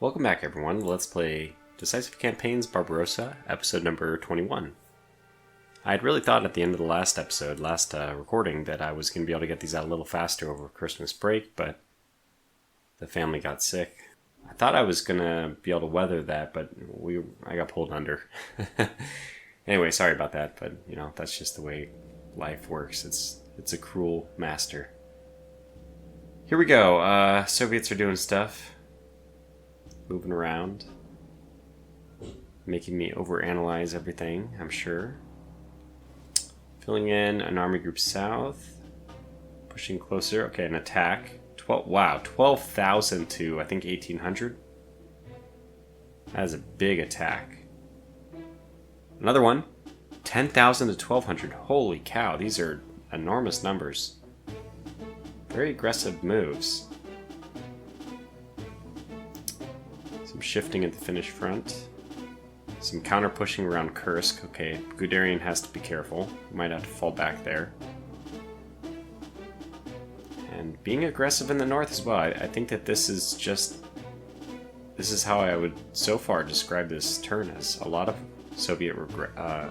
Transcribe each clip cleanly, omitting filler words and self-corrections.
Welcome back, everyone. Let's play Decisive Campaigns Barbarossa, episode number 21. I had really thought at the end of the last recording, that I was going to be able to get these out a little faster over Christmas break, but the family got sick. I thought I was going to be able to weather that, but I got pulled under. Anyway, sorry about that, but that's just the way life works. It's a cruel master. Here we go. Soviets are doing stuff. Moving around. Making me overanalyze everything, I'm sure. Filling in an army group south. Pushing closer. Okay, an attack. 12,000 to, I think, 1,800. That is a big attack. Another one. 10,000 to 1,200. Holy cow, these are enormous numbers. Very aggressive moves. Some shifting at the Finnish front. Some counter pushing around Kursk. Okay, Guderian has to be careful. Might have to fall back there. And being aggressive in the north as well. I think that this is how I would so far describe this turn, as a lot of Soviet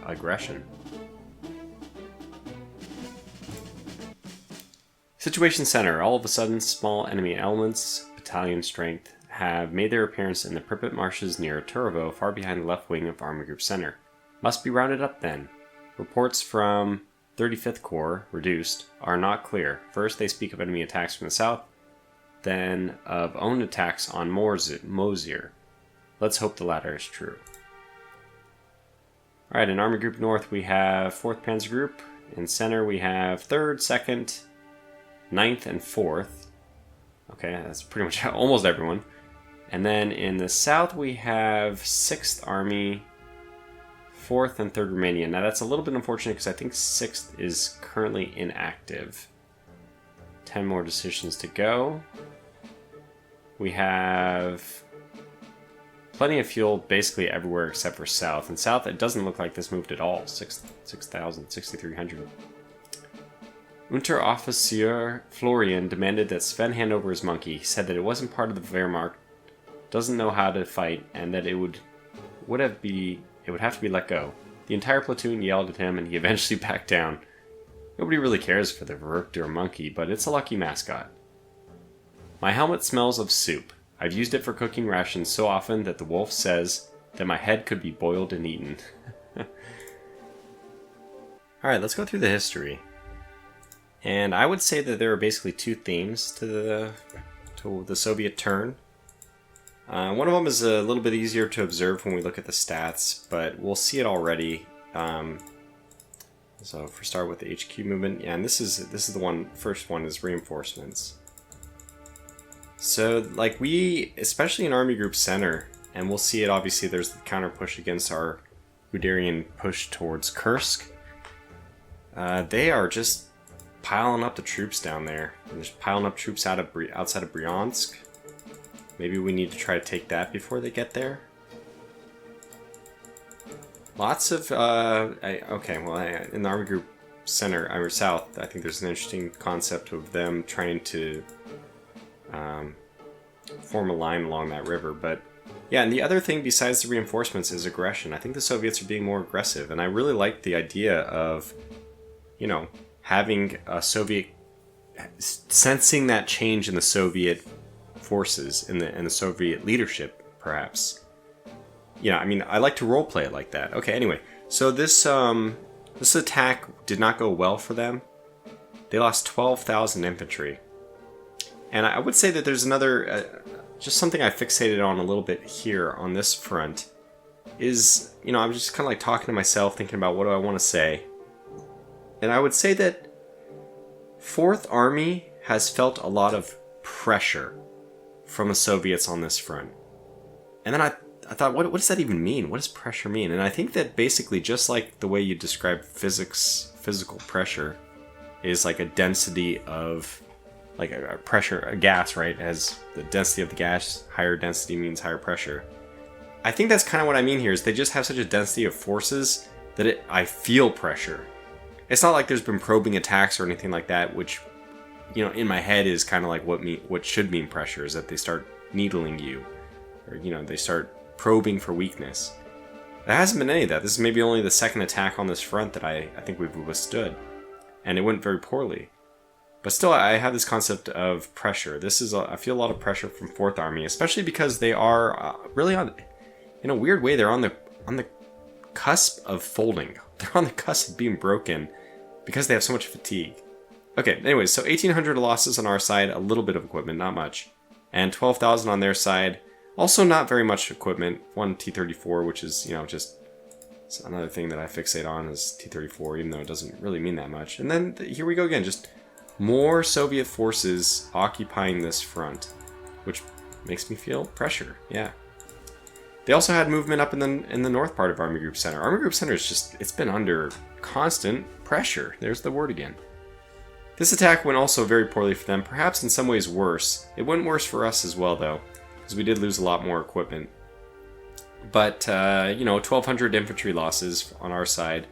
aggression. Situation center. All of a sudden, small enemy elements, battalion strength, have made their appearance in the Pripyat marshes near Turovo, far behind the left wing of Army Group Center. Must be rounded up then. Reports from 35th Corps, reduced, are not clear. First, they speak of enemy attacks from the south, then of own attacks on Mosier. Let's hope the latter is true. Alright, in Army Group North we have 4th Panzer Group. In center we have 3rd, 2nd, 9th, and 4th. Okay, that's pretty much almost everyone. And then in the south we have 6th Army, 4th and 3rd Romania. Now that's a little bit unfortunate because I think 6th is currently inactive. 10 more decisions to go. We have plenty of fuel basically everywhere except for south. And south, it doesn't look like this moved at all. 6,000, 6,300. Unteroffizier Florian demanded that Sven hand over his monkey. He said that it wasn't part of the Wehrmacht, doesn't know how to fight, and that it would have to be let go. The entire platoon yelled at him, and he eventually backed down. Nobody really cares for the Verrückter monkey, but it's a lucky mascot. My helmet smells of soup. I've used it for cooking rations so often that the wolf says that my head could be boiled and eaten. Alright, let's go through the history. And I would say that there are basically two themes to the Soviet turn. One of them is a little bit easier to observe when we look at the stats, but we'll see it already. So for start with the HQ movement, yeah, and this is the first one is reinforcements. So like especially in Army Group Center, and we'll see it obviously, there's the counter push against our Guderian push towards Kursk. They are just piling up the troops down there. And just piling up troops outside of Bryansk. Maybe we need to try to take that before they get there. Lots of, in the Army Group Center, or South, I think there's an interesting concept of them trying to form a line along that river. But yeah, and the other thing besides the reinforcements is aggression. I think the Soviets are being more aggressive, and I really like the idea of, having a Soviet, sensing that change in the Soviet forces, in the Soviet leadership, perhaps. I like to roleplay it like that. Okay, anyway, so this attack did not go well for them. They lost 12,000 infantry. And I would say that there's another, just something I fixated on a little bit here on this front, is, I'm just kind of like talking to myself, thinking about what do I want to say. And I would say that 4th Army has felt a lot of pressure from the Soviets on this front. And then I thought, what does that even mean? What does pressure mean? And I think that basically, just like the way you describe physical pressure is like a density of, like a pressure, a gas, right? As the density of the gas, higher density means higher pressure. I think that's kind of what I mean here, is they just have such a density of forces that I feel pressure. It's not like there's been probing attacks or anything like that, which, in my head is kind of like what should mean pressure, is that they start needling you. or, you know, they start probing for weakness. There hasn't been any of that. This is maybe only the second attack on this front that I think we've withstood. And it went very poorly. But still, I have this concept of pressure. I feel a lot of pressure from 4th Army, especially because they are really in a weird way, they're on the cusp of folding. They're on the cusp of being broken because they have so much fatigue. Okay, anyways, so 1,800 losses on our side, a little bit of equipment, not much. And 12,000 on their side, also not very much equipment. 1 T-34, which is, you know, just another thing that I fixate on is T-34, even though it doesn't really mean that much. And then here we go again, just more Soviet forces occupying this front, which makes me feel pressure, yeah. They also had movement up in the north part of Army Group Center. Army Group Center is just, it's been under constant pressure. There's the word again. This attack went also very poorly for them, perhaps in some ways worse. It went worse for us as well, though, because we did lose a lot more equipment. But, you know, 1,200 infantry losses on our side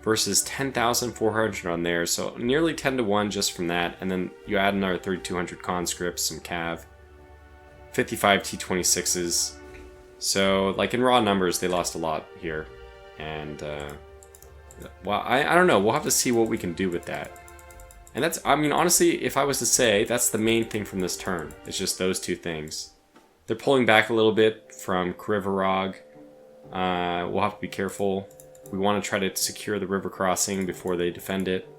versus 10,400 on theirs, so nearly 10 to 1 just from that. And then you add another 3,200 conscripts, some cav, 55 T-26s. So, like, in raw numbers, they lost a lot here. And, well, I don't know. We'll have to see what we can do with that. And that's, I mean, honestly, if I was to say, that's the main thing from this turn. It's just those two things. They're pulling back a little bit from Krivorog. We'll have to be careful. We want to try to secure the river crossing before they defend it.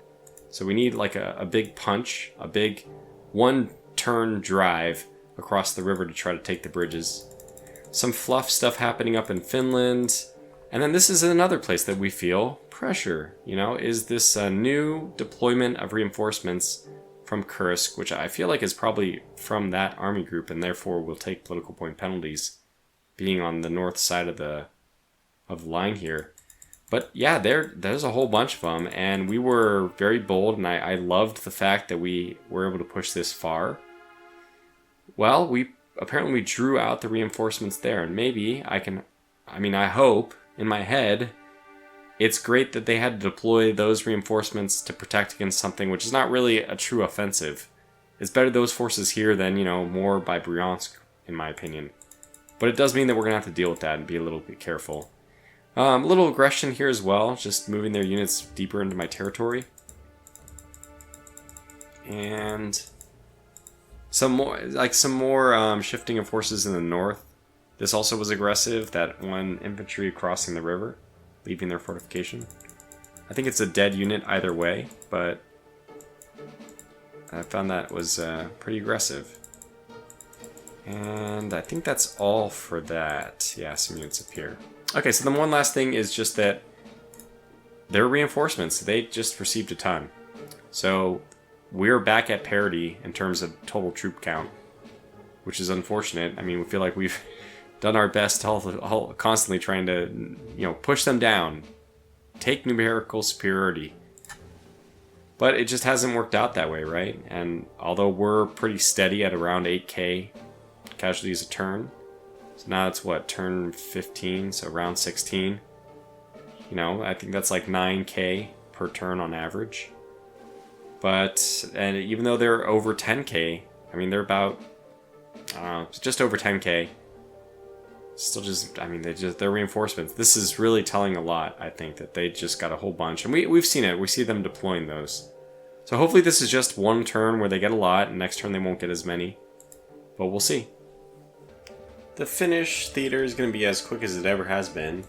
So we need, like, a big punch, a big one-turn drive across the river to try to take the bridges. Some fluff stuff happening up in Finland. And then this is another place that we feel pressure, you know, is this new deployment of reinforcements from Kursk, which I feel like is probably from that army group and therefore will take political point penalties, being on the north side of the line here. But yeah, there's a whole bunch of them, and we were very bold, and I loved the fact that we were able to push this far. Well, apparently we drew out the reinforcements there, and maybe I hope, in my head, it's great that they had to deploy those reinforcements to protect against something which is not really a true offensive. It's better those forces here than, you know, more by Bryansk, in my opinion. But it does mean that we're going to have to deal with that and be a little bit careful. A little aggression here as well, just moving their units deeper into my territory. And some more shifting of forces in the north. This also was aggressive, that one infantry crossing the river, leaving their fortification. I think it's a dead unit either way, but I found that was pretty aggressive. And I think that's all for that. Yeah, some units up here. Okay, so then one last thing is just that their reinforcements, they just received a ton. So we're back at parity in terms of total troop count, which is unfortunate. I mean, we feel like we've done our best, constantly trying to, you know, push them down, take numerical superiority. But it just hasn't worked out that way, right? And although we're pretty steady at around 8k casualties a turn, so now it's what, turn 15, so around 16. You know, I think that's like 9k per turn on average. And even though they're over 10k, I mean, they're about just over 10k. Still just, I mean, they're reinforcements. This is really telling a lot, I think, that they just got a whole bunch. And we've seen it. We see them deploying those. So hopefully this is just one turn where they get a lot, and next turn they won't get as many. But we'll see. The Finnish theater is going to be as quick as it ever has been.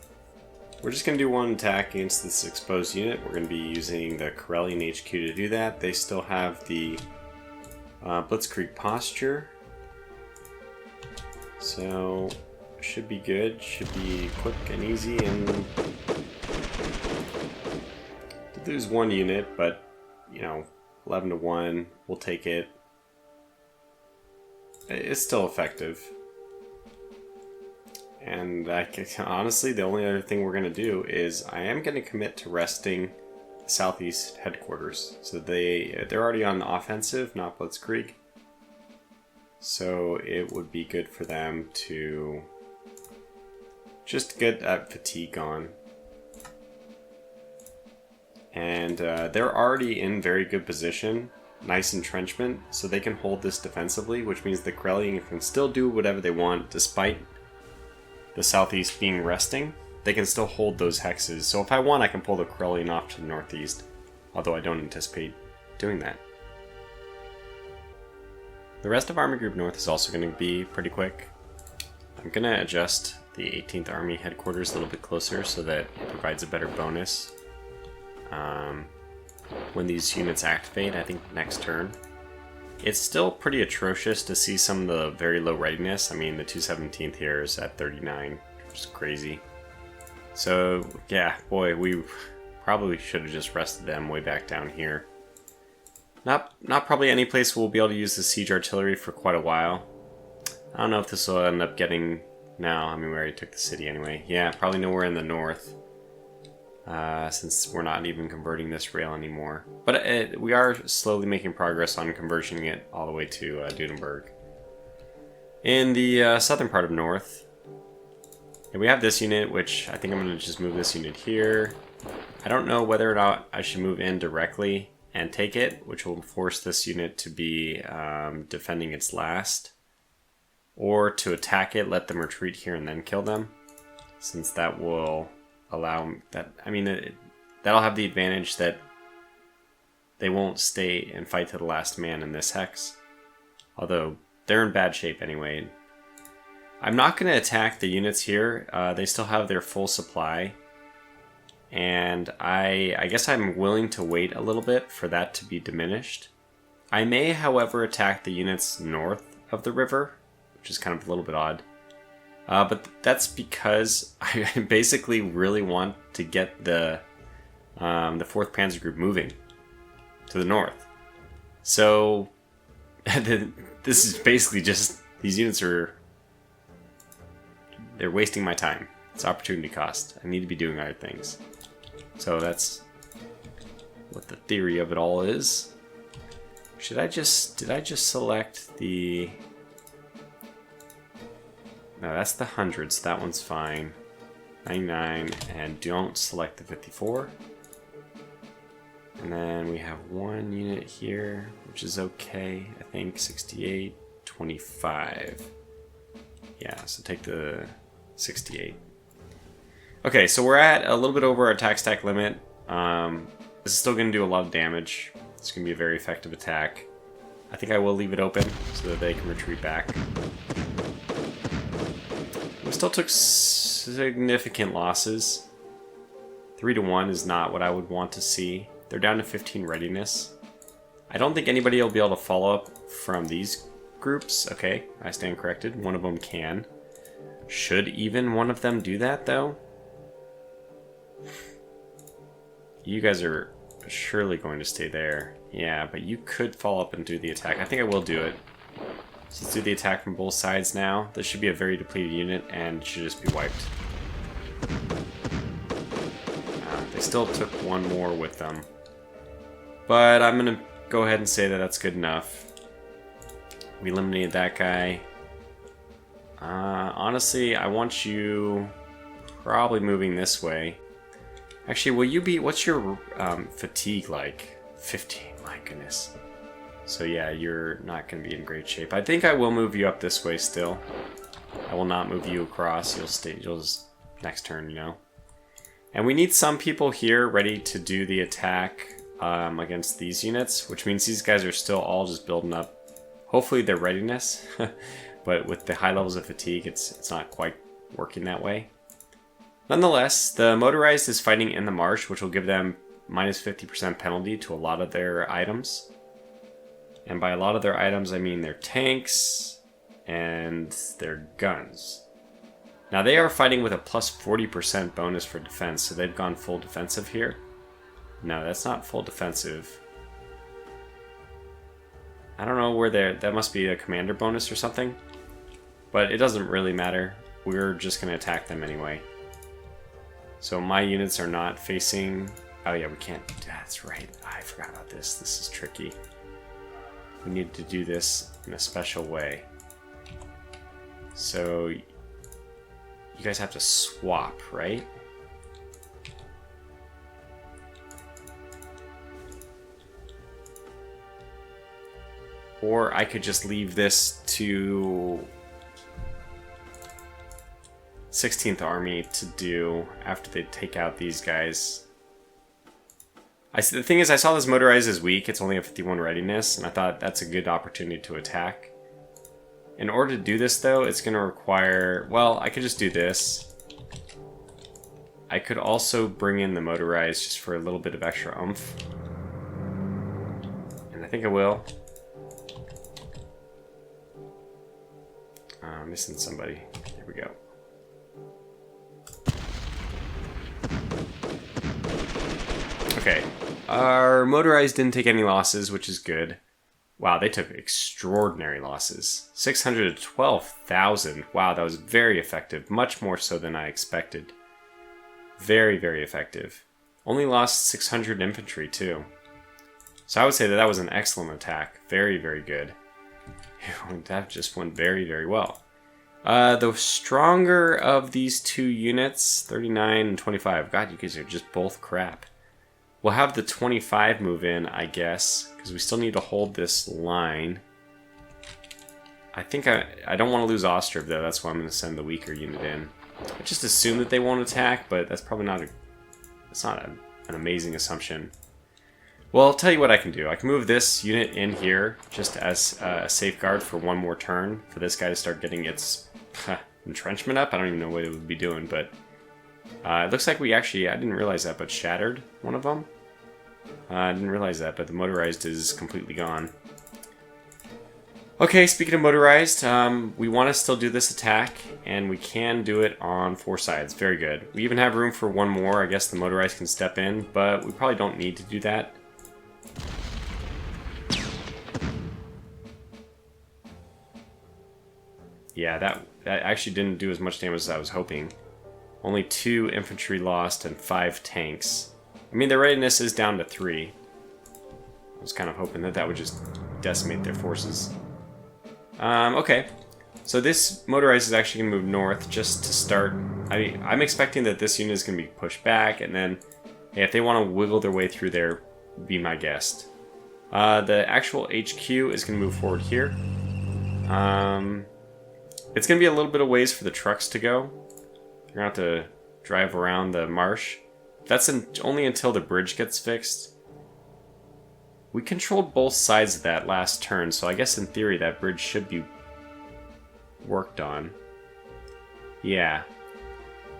We're just going to do one attack against this exposed unit. We're going to be using the Karelian HQ to do that. They still have the Blitzkrieg posture. So should be good. Should be quick and easy. And lose one unit, but, you know, 11 to 1. We'll take it. It's still effective. And honestly, the only other thing we're going to do is I am going to commit to resting the Southeast headquarters. So they're already on the offensive, not Blitzkrieg. So it would be good for them to just get that fatigue on. And they're already in very good position. nice entrenchment, so they can hold this defensively, which means the Corellian can still do whatever they want despite the southeast being resting. They can still hold those hexes, so if I want I can pull the Corellian off to the northeast, although I don't anticipate doing that. The rest of Army Group North is also going to be pretty quick. I'm going to adjust the 18th Army headquarters a little bit closer so that it provides a better bonus when these units activate, I think next turn. It's still pretty atrocious to see some of the very low readiness. I mean, the 217th here is at 39, which is crazy. So, yeah, boy, we probably should have just rested them way back down here. Not probably any place we'll be able to use the siege artillery for quite a while. I don't know if this will end up getting... No, I mean, we already took the city anyway. Yeah, probably nowhere in the north. Since we're not even converting this rail anymore. But we are slowly making progress on converting it all the way to Dunenberg. In the southern part of north, we have this unit, which I think I'm going to just move this unit here. I don't know whether or not I should move in directly and take it, which will force this unit to be defending its last. Or to attack it, let them retreat here and then kill them. Since that will allow that, I mean, that'll have the advantage that they won't stay and fight to the last man in this hex. Although, they're in bad shape anyway. I'm not going to attack the units here. They still have their full supply. And I guess I'm willing to wait a little bit for that to be diminished. I may, however, attack the units north of the river, which is kind of a little bit odd. But that's because I basically really want to get the 4th Panzer Group moving to the north. So this is basically just, these units they're wasting my time. It's opportunity cost. I need to be doing other things. So that's what the theory of it all is. Did I just select the... No, that's the 100, so that one's fine. 99, and don't select the 54. And then we have one unit here, which is okay, I think. 68, 25. Yeah, so take the 68. Okay, so we're at a little bit over our attack stack limit. This is still going to do a lot of damage. It's going to be a very effective attack. I think I will leave it open so that they can retreat back. We still took significant losses. 3-1 is not what I would want to see. They're down to 15 readiness. I don't think anybody will be able to follow up from these groups. Okay, I stand corrected. One of them can. Should even one of them do that, though? You guys are surely going to stay there. Yeah, but you could follow up and do the attack. I think I will do it. So let's do the attack from both sides now. This should be a very depleted unit and should just be wiped. They still took one more with them. But I'm going to go ahead and say that that's good enough. We eliminated that guy. Honestly, I want you probably moving this way. Actually, will you be... What's your fatigue like? 15, my goodness. So yeah, you're not going to be in great shape. I think I will move you up this way still. I will not move you across. You'll just next turn, you know. And we need some people here ready to do the attack against these units, which means these guys are still all just building up, hopefully, their readiness. But with the high levels of fatigue, it's not quite working that way. Nonetheless, the motorized is fighting in the marsh, which will give them minus 50% penalty to a lot of their items. And by a lot of their items, I mean their tanks and their guns. Now they are fighting with a plus 40% bonus for defense, so they've gone full defensive here. No, that's not full defensive. I don't know where they're... That must be a commander bonus or something. But it doesn't really matter. We're just going to attack them anyway. So my units are not facing... Oh yeah, we can't... That's right. I forgot about this. This is tricky. We need to do this in a special way. So... You guys have to swap, right? Or I could just leave this to 16th Army to do after they take out these guys. The thing is, I saw this motorized as weak. It's only a 51 readiness, and I thought that's a good opportunity to attack. In order to do this, though, it's going to require... Well, I could just do this. I could also bring in the motorized just for a little bit of extra oomph. And I think I will. Missing somebody. There we go. Okay, our motorized didn't take any losses, which is good. Wow, they took extraordinary losses. 612,000. Wow, that was very effective. Much more so than I expected. Very, very effective. Only lost 600 infantry, too. So I would say that was an excellent attack. Very, very good. That just went very, very well. The stronger of these two units, 39 and 25. God, you guys are just both crap. We'll have the 25 move in, I guess, because we still need to hold this line. I think I don't want to lose Ostrov, though. That's why I'm going to send the weaker unit in. I just assume that they won't attack, but that's probably not an amazing assumption. Well, I'll tell you what I can do. I can move this unit in here just as a safeguard for one more turn for this guy to start getting its entrenchment up. I don't even know what it would be doing, but it looks like we actually, I didn't realize that, but shattered one of them. I didn't realize that, but the motorized is completely gone. Okay, speaking of motorized, we want to still do this attack, and we can do it on 4 sides. Very good. We even have room for one more. I guess the motorized can step in, but we probably don't need to do that. Yeah, that actually didn't do as much damage as I was hoping. Only 2 infantry lost and 5 tanks. I mean, their readiness is down to 3. I was kind of hoping that would just decimate their forces. Okay. So this motorized is actually going to move north just to start. I'm expecting that this unit is going to be pushed back, and then hey, if they want to wiggle their way through there, be my guest. The actual HQ is going to move forward here. It's going to be a little bit of ways for the trucks to go. You're going to have to drive around the marsh. That's only until the bridge gets fixed. We controlled both sides of that last turn, so I guess in theory that bridge should be worked on. Yeah.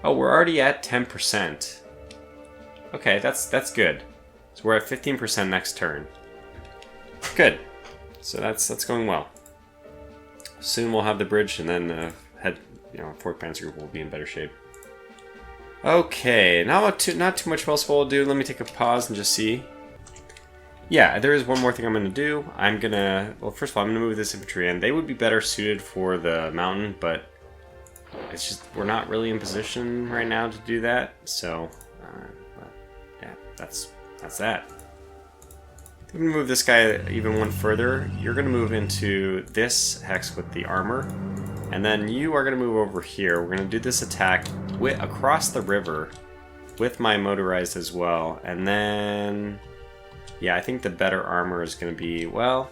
Oh, we're already at 10%. Okay, that's good. So we're at 15% next turn. Good. So that's going well. Soon we'll have the bridge, and then Fourth Panzer Group will be in better shape. Okay, not too much else we'll do. Let me take a pause and just see. Yeah, there is one more thing I'm going to do. Well, first of all, I'm going to move this infantry in. They would be better suited for the mountain, but it's just we're not really in position right now to do that. So, yeah, that's that. I'm going to move this guy even one further. You're going to move into this hex with the armor, and then you are going to move over here. We're going to do this attack across the river with my motorized as well, and then... Yeah, I think the better armor is going to be, well...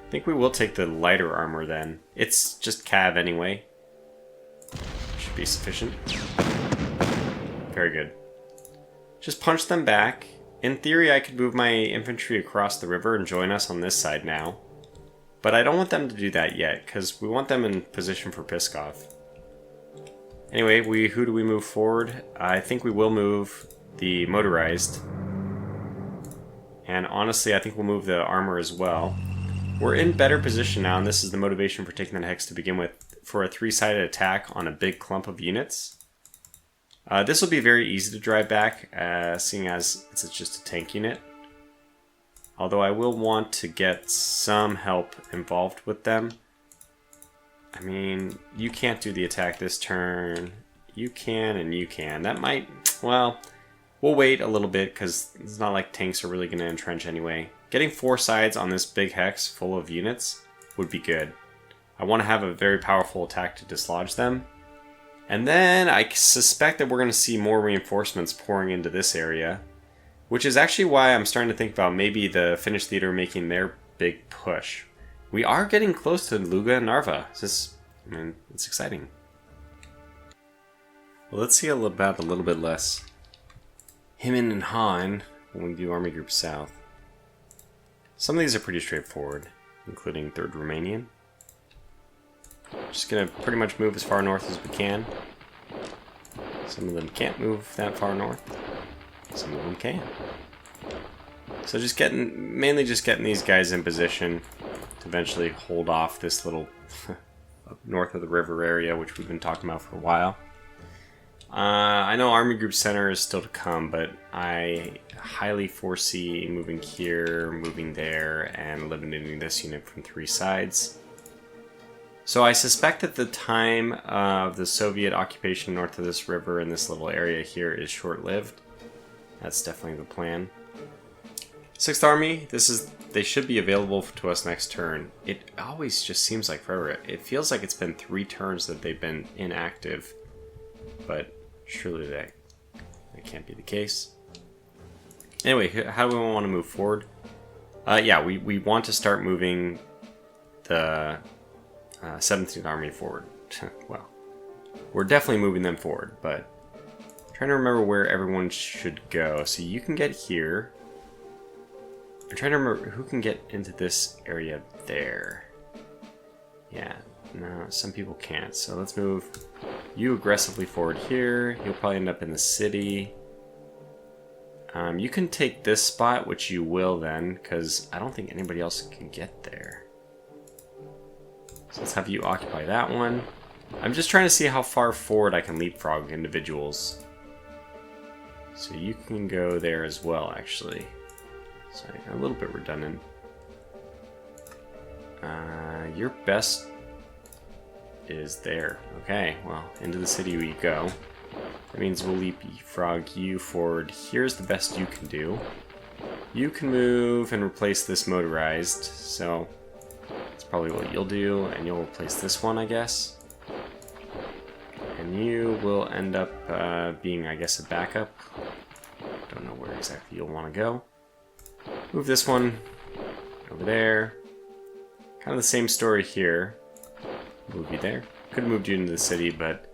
I think we will take the lighter armor then. It's just cav anyway. Should be sufficient. Very good. Just punch them back. In theory, I could move my infantry across the river and join us on this side now. But I don't want them to do that yet, because we want them in position for Pskov. Anyway, who do we move forward? I think we will move the motorized. And honestly, I think we'll move the armor as well. We're in better position now, and this is the motivation for taking that hex to begin with, for a 3-sided attack on a big clump of units. This will be very easy to drive back, seeing as it's just a tank unit. Although I will want to get some help involved with them. I mean, you can't do the attack this turn. You can and you can. That might... Well, we'll wait a little bit because it's not like tanks are really going to entrench anyway. Getting 4 sides on this big hex full of units would be good. I want to have a very powerful attack to dislodge them. And then I suspect that we're going to see more reinforcements pouring into this area. Which is actually why I'm starting to think about maybe the Finnish theater making their big push. We are getting close to Luga and Narva. I mean, it's exciting. Well, let's see about a little bit less Himmen and Han when we do Army Group South. Some of these are pretty straightforward, including 3rd Romanian. Just gonna pretty much move as far north as we can. Some of them can't move that far north. Some of them can. So mainly just getting these guys in position to eventually hold off this little north of the river area, which we've been talking about for a while. I know Army Group Center is still to come, but I highly foresee moving here, moving there, and eliminating this unit from 3 sides. So I suspect that the time of the Soviet occupation north of this river in this little area here is short-lived. That's definitely the plan. 6th Army, they should be available to us next turn. It always just seems like forever. It feels like it's been 3 turns that they've been inactive, but surely that can't be the case. Anyway, how do we want to move forward? Yeah, we want to start moving the 17th Army forward. Well, we're definitely moving them forward, but I'm trying to remember where everyone should go. So you can get here. I'm trying to remember who can get into this area there. Yeah, no, some people can't. So let's move you aggressively forward here. You'll probably end up in the city. You can take this spot, which you will then, because I don't think anybody else can get there. So let's have you occupy that one. I'm just trying to see how far forward I can leapfrog individuals. So you can go there as well, actually. Sorry, a little bit redundant. Your best is there. Okay, well, into the city we go. That means we'll leapfrog you forward. Here's the best you can do. You can move and replace this motorized, so that's probably what you'll do, and you'll replace this one, I guess. And you will end up being, I guess, a backup. Don't know where exactly you'll want to go. Move this one over there. Kind of the same story here. Move you there. Could have moved you into the city, but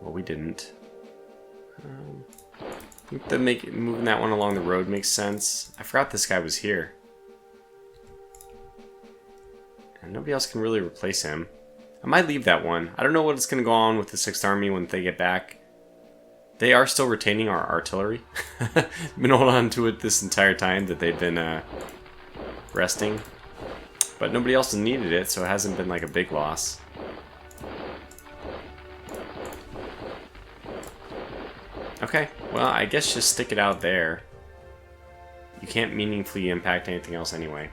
well, we didn't. I think moving that one along the road makes sense. I forgot this guy was here. And nobody else can really replace him. I might leave that one. I don't know what's going to go on with the 6th Army when they get back. They are still retaining our artillery. Been holding on to it this entire time that they've been resting. But nobody else has needed it, so it hasn't been like a big loss. Okay, well, I guess just stick it out there. You can't meaningfully impact anything else anyway.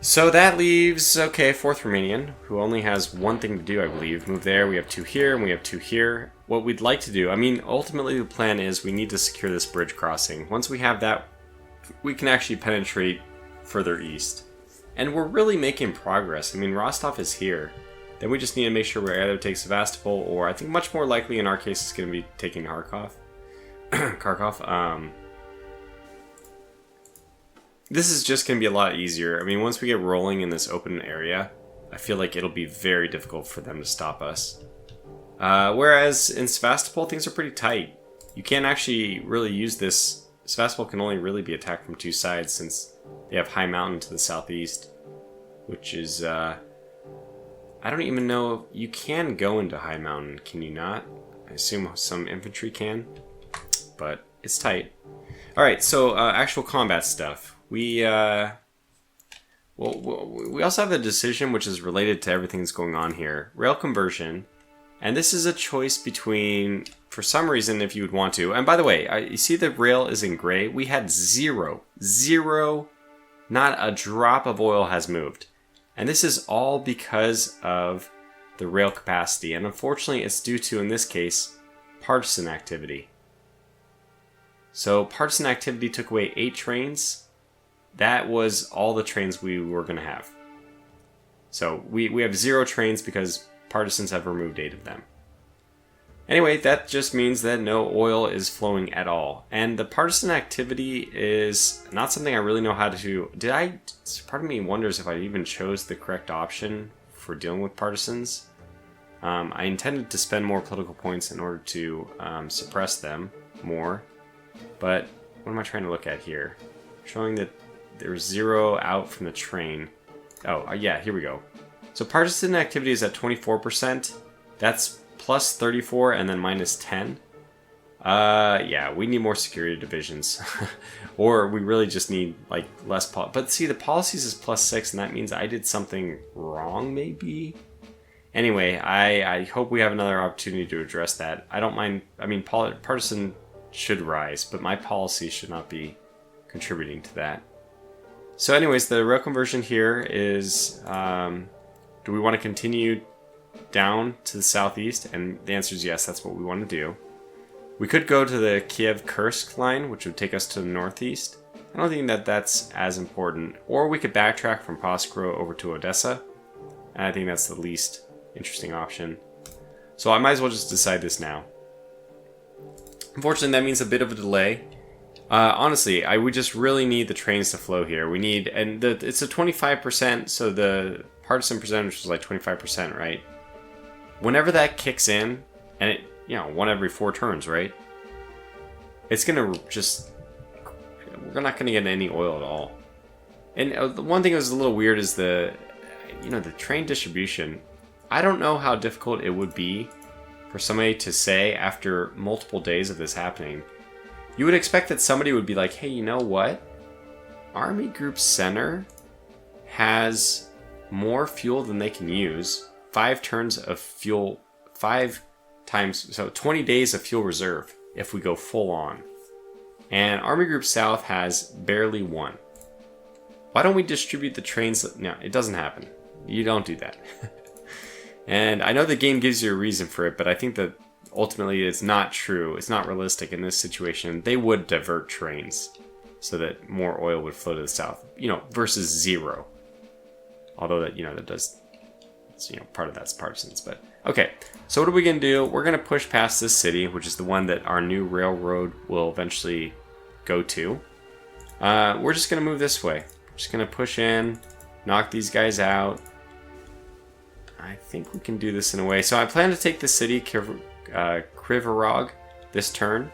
So that leaves, okay, 4th Romanian, who only has one thing to do, I believe. Move there, we have 2 here, and we have 2 here. What we'd like to do, I mean, ultimately the plan is we need to secure this bridge crossing. Once we have that, we can actually penetrate further east. And we're really making progress. I mean, Rostov is here. Then we just need to make sure we either take Sevastopol, or I think much more likely in our case it's going to be taking Kharkov. This is just going to be a lot easier. I mean, once we get rolling in this open area, I feel like it'll be very difficult for them to stop us. Whereas in Sevastopol, things are pretty tight. You can't actually really use this. Sevastopol can only really be attacked from 2 sides since they have High Mountain to the southeast, which is, I don't even know, you can go into High Mountain, can you not? I assume some infantry can, but it's tight. Alright, so actual combat stuff. We also have a decision which is related to everything that's going on here. Rail conversion. And this is a choice between, for some reason, if you would want to. And by the way, you see the rail is in gray? We had zero, not a drop of oil has moved. And this is all because of the rail capacity. And unfortunately, it's due to, in this case, partisan activity. So partisan activity took away 8 trains. That was all the trains we were going to have. So we have 0 trains because partisans have removed 8 of them. Anyway, that just means that no oil is flowing at all. And the partisan activity is not something I really know how to do. Part of me wonders if I even chose the correct option for dealing with partisans. I intended to spend more political points in order to suppress them more. But what am I trying to look at here? Showing that there's 0 out from the train. Oh, yeah, here we go. So partisan activity is at 24%. That's plus 34 and then minus 10. Yeah, we need more security divisions. Or we really just need like less but see, the policies is plus 6, and that means I did something wrong maybe. Anyway, I hope we have another opportunity to address that. I don't mind. I mean, partisan should rise, but my policy should not be contributing to that. So anyways, the rail conversion here is, do we want to continue down to the southeast? And the answer is yes, that's what we want to do. We could go to the Kiev-Kursk line, which would take us to the northeast. I don't think that that's as important. Or we could backtrack from Poskro over to Odessa. And I think that's the least interesting option. So I might as well just decide this now. Unfortunately, that means a bit of a delay. Honestly, we just really need the trains to flow here. We need, and it's a 25%, so the partisan percentage was like 25%, right? Whenever that kicks in, and it, 1 every 4 turns, right? It's gonna just, we're not gonna get any oil at all. And the one thing that was a little weird is the train distribution. I don't know how difficult it would be for somebody to say after multiple days of this happening. You would expect that somebody would be like, hey, you know what? Army Group Center has more fuel than they can use. 5 turns of fuel, 5 times, so 20 days of fuel reserve if we go full on. And Army Group South has barely 1. Why don't we distribute the trains? No, it doesn't happen. You don't do that. And I know the game gives you a reason for it, but I think that ultimately it's not true. It's not realistic in this situation. They would divert trains so that more oil would flow to the south, versus 0. Although that does, part of that's partisans. But okay, so what are we gonna do? We're gonna push past this city, which is the one that our new railroad will eventually go to. We're just gonna move this way. We're just gonna push in, knock these guys out. I think we can do this in a way. So I plan to take the city, Krivorog, this turn.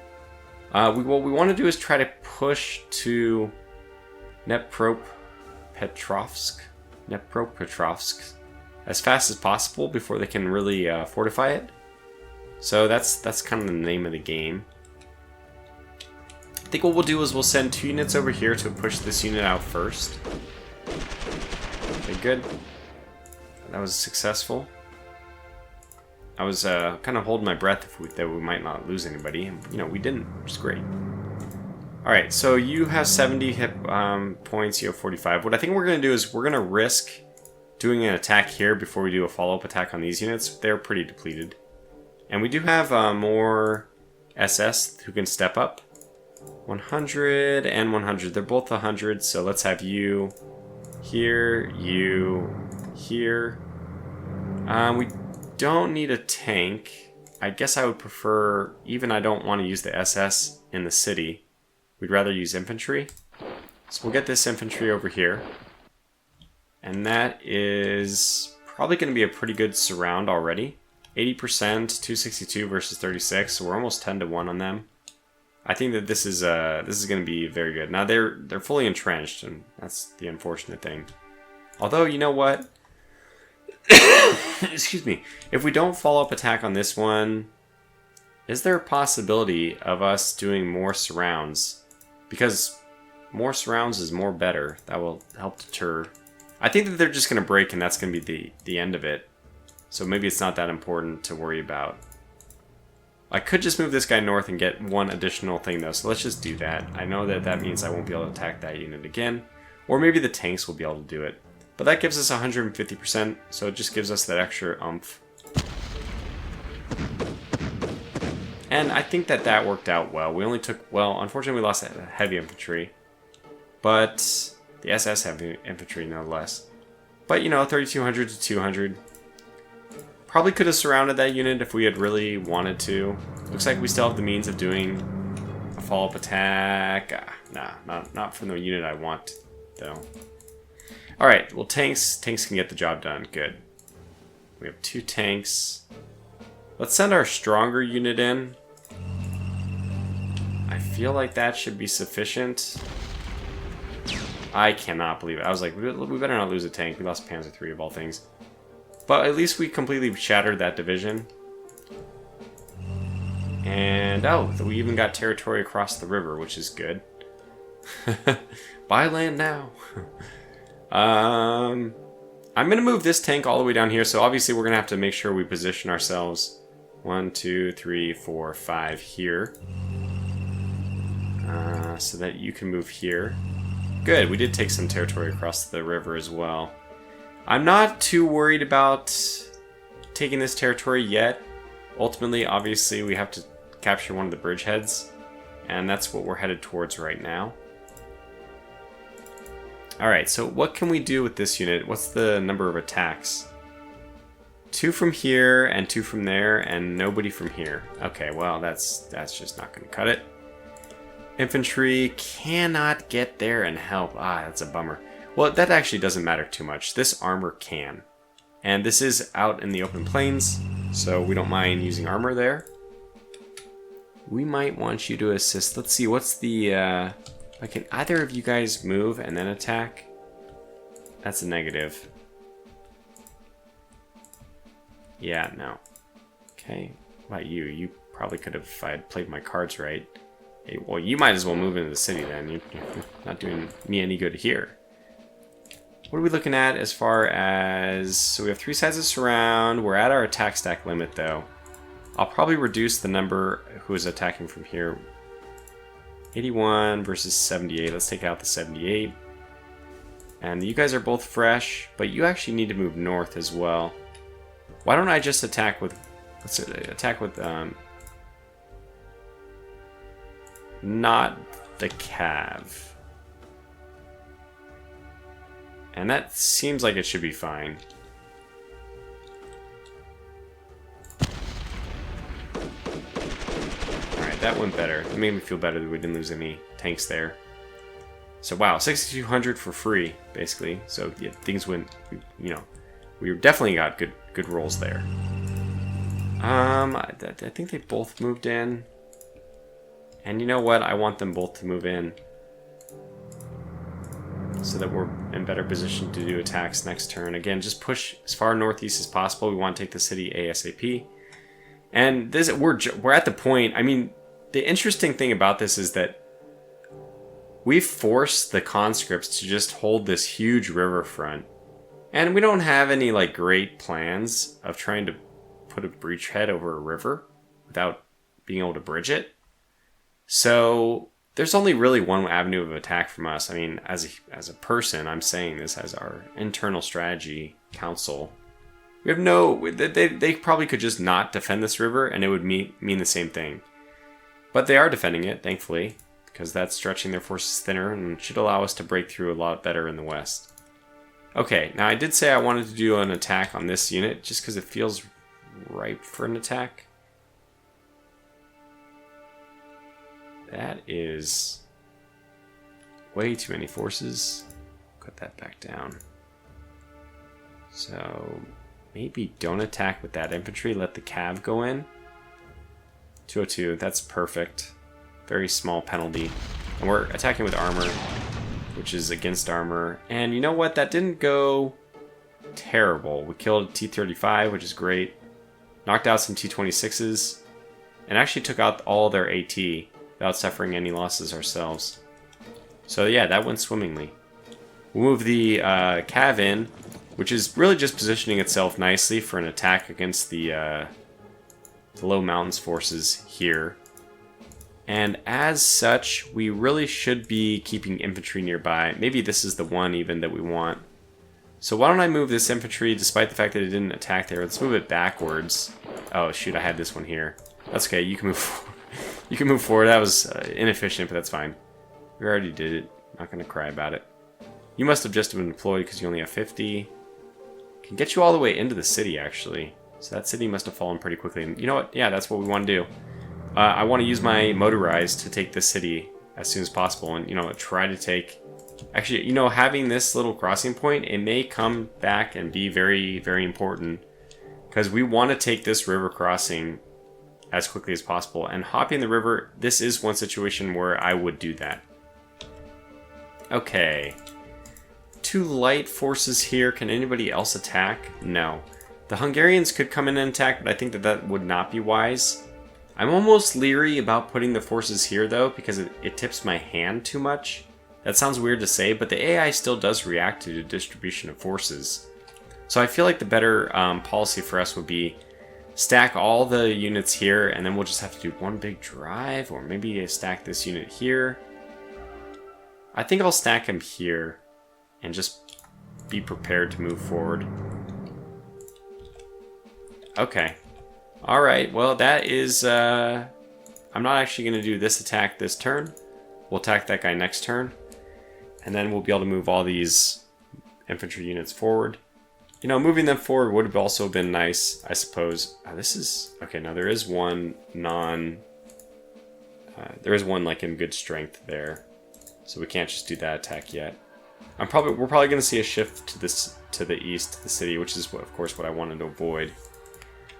What we want to do is try to push to Dnepropetrovsk as fast as possible before they can really fortify it. So that's kind of the name of the game. I think what we'll do is we'll send 2 units over here to push this unit out first. Okay, good. That was successful. I was kind of holding my breath that we might not lose anybody. And, we didn't, which is great. Alright, so you have 70 hit points, you have 45. What I think we're going to do is we're going to risk doing an attack here before we do a follow-up attack on these units. They're pretty depleted. And we do have more SS who can step up. 100 and 100. They're both 100, so let's have you here, you here. We don't need a tank. I guess I would prefer, I don't want to use the SS in the city. We'd rather use infantry. So we'll get this infantry over here. And that is probably going to be a pretty good surround already. 80%, 262 versus 36, so we're almost 10 to 1 on them. I think that this is going to be very good. Now they're fully entrenched, and that's the unfortunate thing. Although, you know what? Excuse me. If we don't follow-up attack on this one, is there a possibility of us doing more surrounds? Because more surrounds is more better. That will help deter. I think that they're just going to break, and that's going to be the end of it. So maybe it's not that important to worry about. I could just move this guy north and get 1 additional thing, though. So let's just do that. I know that means I won't be able to attack that unit again. Or maybe the tanks will be able to do it. But that gives us 150%, so it just gives us that extra oomph. And I think that worked out well. We only took, unfortunately we lost heavy infantry. But the SS heavy infantry nonetheless. But 3,200 to 200. Probably could have surrounded that unit if we had really wanted to. Looks like we still have the means of doing a follow-up attack. Nah, not from the unit I want, though. Alright, well, tanks can get the job done. Good. We have 2 tanks. Let's send our stronger unit in. I feel like that should be sufficient. I cannot believe it. I was like, we better not lose a tank. We lost Panzer III of all things. But at least we completely shattered that division. And, oh, we even got territory across the river, which is good. Buy land now. I'm going to move this tank all the way down here, so obviously we're going to have to make sure we position ourselves 1, 2, 3, 4, 5 here. So that you can move here. Good, we did take some territory across the river as well. I'm not too worried about taking this territory yet. Ultimately, obviously, we have to capture one of the bridgeheads, and that's what we're headed towards right now. Alright, so what can we do with this unit? What's the number of attacks? 2 from here, and 2 from there, and nobody from here. Okay, well, that's just not going to cut it. Infantry cannot get there and help. That's a bummer. Well, that actually doesn't matter too much. This armor can. And this is out in the open plains, so we don't mind using armor there. We might want you to assist. Let's see, what's the... can either of you guys move and then attack? That's a negative. Yeah, no. Okay, what about you? You probably could have, if I had played my cards right. Hey, well, you might as well move into the city then. You're not doing me any good here. What are we looking at as far as... So we have 3 sides of surround. We're at our attack stack limit, though. I'll probably reduce the number who is attacking from here. 81 versus 78. Let's take out the 78. And you guys are both fresh, but you actually need to move north as well. Why don't I just attack with... Let's attack with... not the cav. And that seems like it should be fine. Alright, that went better. It made me feel better that we didn't lose any tanks there. So wow, 6,200 for free, basically. So yeah, things went, you know, we definitely got good rolls there. I think they both moved in. And you know what? I want them both to move in. So that we're in better position to do attacks next turn. Again, just push as far northeast as possible. We want to take the city ASAP. And this, we're at the point, I mean, the interesting thing about this is that we've forced the conscripts to just hold this huge riverfront. And we don't have any like great plans of trying to put a breachhead over a river without being able to bridge it. So there's only really one avenue of attack from us. I mean, as a person, I'm saying this as our internal strategy council. We have no... They probably could just not defend this river, and it would mean the same thing. But they are defending it, thankfully, because that's stretching their forces thinner and should allow us to break through a lot better in the west. Okay, now I did say I wanted to do an attack on this unit, just because it feels ripe for an attack. That is way too many forces. Cut that back down. So maybe don't attack with that infantry. Let the cav go in. 202, that's perfect. Very small penalty. And we're attacking with armor, which is against armor. And you know what? That didn't go terrible. We killed T-35, which is great. Knocked out some T-26s. And actually took out all their AT without suffering any losses ourselves. So yeah, that went swimmingly. We'll move the cav in, which is really just positioning itself nicely for an attack against the low mountains forces here. And as such, we really should be keeping infantry nearby. Maybe this is the one even that we want. So why don't I move this infantry, despite the fact that it didn't attack there. Let's move it backwards. Oh shoot, I had this one here. That's okay, you can move forward. You can move forward. That was inefficient, but that's fine. We already did it. Not going to cry about it. You must have just been deployed because you only have 50. Can get you all the way into the city, actually. So that city must have fallen pretty quickly. And you know what? Yeah, that's what we want to do. I want to use my motorized to take this city as soon as possible, and try to take. Actually, having this little crossing point, it may come back and be very, very important because we want to take this river crossing as quickly as possible. And hopping the river, this is one situation where I would do that. Okay. 2 light forces here. Can anybody else attack? No. The Hungarians could come in and attack, but I think that would not be wise. I'm almost leery about putting the forces here, though, because it tips my hand too much. That sounds weird to say, but the AI still does react to the distribution of forces. So I feel like the better policy for us would be stack all the units here, and then we'll just have to do one big drive, or maybe stack this unit here. I think I'll stack them here, and just be prepared to move forward. Okay. Alright, well that is... I'm not actually going to do this attack this turn. We'll attack that guy next turn. And then we'll be able to move all these infantry units forward. Moving them forward would have also been nice, I suppose. This is... Okay, now there is one there is one like in good strength there. So we can't just do that attack yet. We're probably going to see a shift to the east, to the city, which is, of course, what I wanted to avoid.